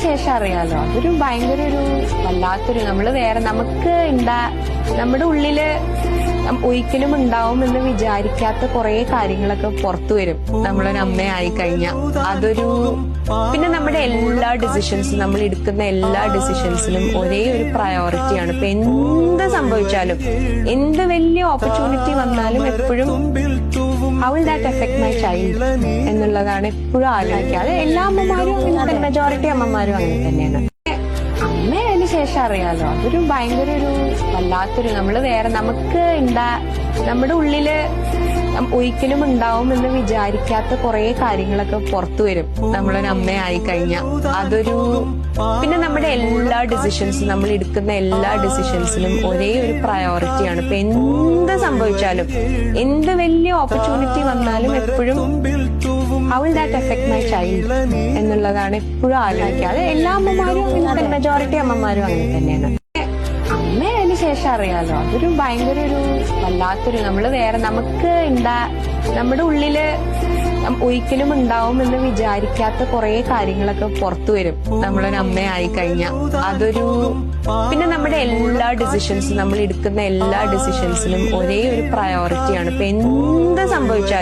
ശേഷം അറിയാലോ, അതൊരു ഭയങ്കര ഒരു വല്ലാത്തൊരു നമ്മുടെ ഉള്ളില് ഒരിക്കലും ഉണ്ടാവും എന്ന് വിചാരിക്കാത്ത കുറെ കാര്യങ്ങളൊക്കെ പുറത്തു വരും നമ്മളൊരു അമ്മയായി കഴിഞ്ഞാൽ. പിന്നെ നമ്മുടെ എല്ലാ ഡിസിഷൻസും, നമ്മൾ എടുക്കുന്ന എല്ലാ ഡിസിഷൻസിനും ഒരേ ഒരു പ്രയോറിറ്റിയാണ്. ഇപ്പൊ എന്ത് സംഭവിച്ചാലും, എന്ത് വലിയ ഓപ്പർച്യൂണിറ്റി വന്നാലും എപ്പോഴും how will that effect my child എന്നുള്ളതാണ് എപ്പോഴും ആലോചിക്കുക. അത് എല്ലാ അമ്മമാരും അങ്ങനെ, മെജോറിറ്റി അമ്മമാരും അങ്ങനെ തന്നെയാണ്. അമ്മയതിനു ശേഷം അറിയാലോ, അതൊരു ഭയങ്കര ഒരു വല്ലാത്തൊരു നമ്മുടെ ഉള്ളില് ഒരിക്കലും ഉണ്ടാവും എന്ന് വിചാരിക്കാത്ത കുറെ കാര്യങ്ങളൊക്കെ പുറത്തു വരും നമ്മളൊരു അമ്മയായി കഴിഞ്ഞാൽ. പിന്നെ നമ്മുടെ എല്ലാ ഡിസിഷൻസും, നമ്മൾ എടുക്കുന്ന എല്ലാ ഡിസിഷൻസിനും ഒരേ ഒരു പ്രയോറിറ്റിയാണ്. ഇപ്പൊ എന്ത് സംഭവിച്ചാലും, എന്ത് വലിയ ഓപ്പർച്യൂണിറ്റി വന്നാലും എപ്പോഴും how will that effect my child എന്നുള്ളതാണ് എപ്പോഴും ആലോചിക്കുക. അത് എല്ലാ അമ്മമാരും അങ്ങനെ, മെജോറിറ്റി അമ്മമാരും അങ്ങനെ തന്നെയാണ്. അമ്മയതിനു ശേഷം അറിയാലോ, അതൊരു ഭയങ്കര ഒരു വല്ലാത്തൊരു നമ്മുടെ ഉള്ളില് ഒരിക്കലും ഉണ്ടാവും എന്ന് വിചാരിക്കാത്ത കുറെ കാര്യങ്ങളൊക്കെ പുറത്തു വരും നമ്മളൊരു അമ്മയായി കഴിഞ്ഞാൽ. പിന്നെ നമ്മുടെ എല്ലാ ഡിസിഷൻസും, നമ്മൾ എടുക്കുന്ന എല്ലാ ഡിസിഷൻസിനും ഒരേ ഒരു പ്രയോറിറ്റിയാണ്. ഇപ്പൊ എന്ത് സംഭവിച്ചാലും